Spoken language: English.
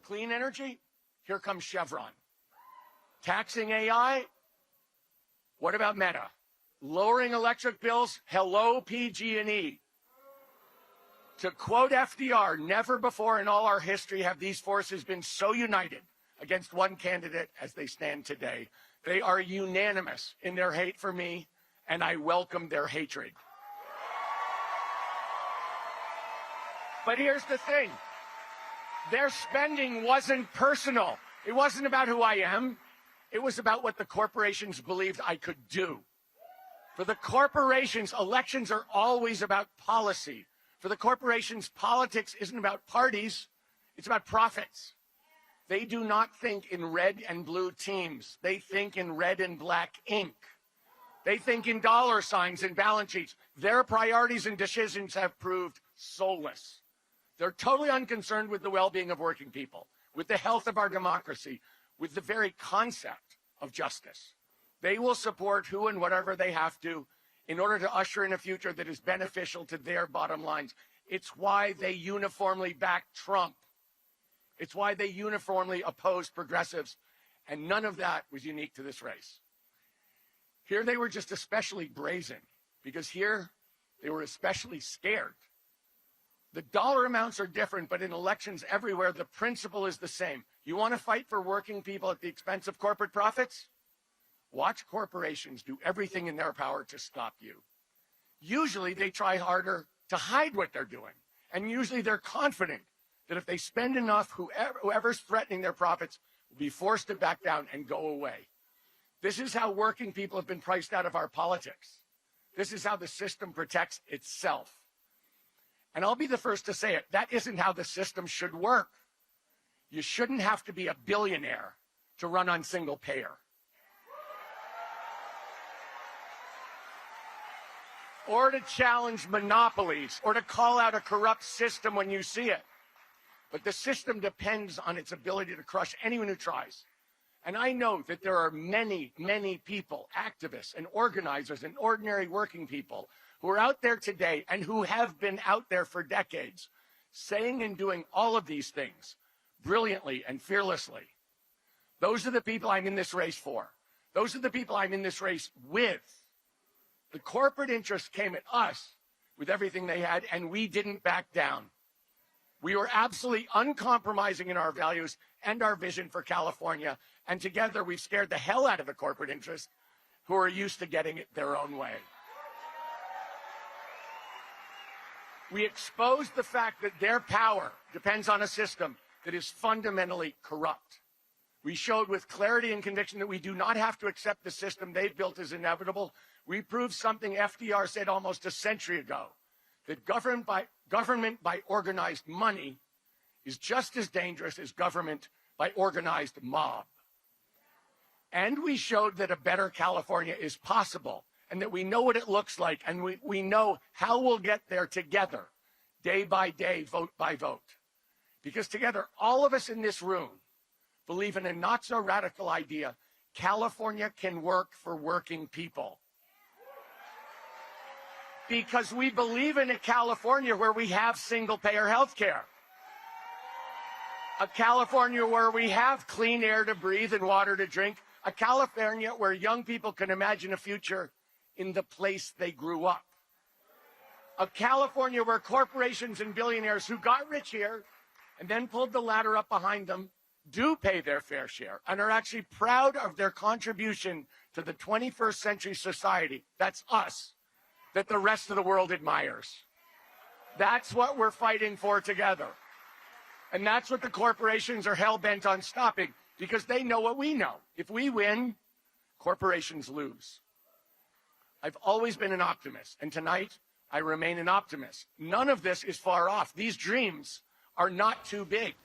clean energy? Here comes Chevron. Taxing AI? What about Meta? Lowering electric bills? Hello, PG&E. To quote FDR, never before in all our history have these forces been so united against one candidate as they stand today. They are unanimous in their hate for me, and I welcome their hatred. But here's the thing. Their spending wasn't personal. It wasn't about who I am. It was about what the corporations believed I could do. For the corporations, elections are always about policy. For the corporations, politics isn't about parties, it's about profits. They do not think in red and blue teams. They think in red and black ink. They think in dollar signs and balance sheets. Their priorities and decisions have proved soulless. They're totally unconcerned with the well-being of working people, with the health of our democracy, with the very concept of justice. They will support who and whatever they have to in order to usher in a future that is beneficial to their bottom lines. It's why they uniformly back Trump. It's why they uniformly oppose progressives, and none of that was unique to this race. Here they were just especially brazen, because here they were especially scared. The dollar amounts are different, but in elections everywhere, the principle is the same. You want to fight for working people at the expense of corporate profits? Watch corporations do everything in their power to stop you. Usually they try harder to hide what they're doing. And usually they're confident that if they spend enough, whoever's threatening their profits will be forced to back down and go away. This is how working people have been priced out of our politics. This is how the system protects itself. And I'll be the first to say it, that isn't how the system should work. You shouldn't have to be a billionaire to run on single payer. Or to challenge monopolies, or to call out a corrupt system when you see it. But the system depends on its ability to crush anyone who tries. And I know that there are many, many people, activists and organizers and ordinary working people who are out there today and who have been out there for decades, saying and doing all of these things brilliantly and fearlessly. Those are the people I'm in this race for. Those are the people I'm in this race with. The corporate interests came at us with everything they had, and we didn't back down. We were absolutely uncompromising in our values and our vision for California, and together we've scared the hell out of the corporate interests who are used to getting it their own way. We exposed the fact that their power depends on a system that is fundamentally corrupt. We showed with clarity and conviction that we do not have to accept the system they've built as inevitable. We proved something FDR said almost a century ago, that government by organized money is just as dangerous as government by organized mob. And we showed that a better California is possible, and that we know what it looks like, and we know how we'll get there together, day by day, vote by vote. Because together, all of us in this room believe in a not-so-radical idea: California can work for working people. Because we believe in a California where we have single-payer health care. A California where we have clean air to breathe and water to drink. A California where young people can imagine a future in the place they grew up. A California where corporations and billionaires who got rich here and then pulled the ladder up behind them do pay their fair share and are actually proud of their contribution to the 21st century society. That's us, that the rest of the world admires. That's what we're fighting for together. And that's what the corporations are hell-bent on stopping, because they know what we know. If we win, corporations lose. I've always been an optimist, and tonight I remain an optimist. None of this is far off. These dreams are not too big.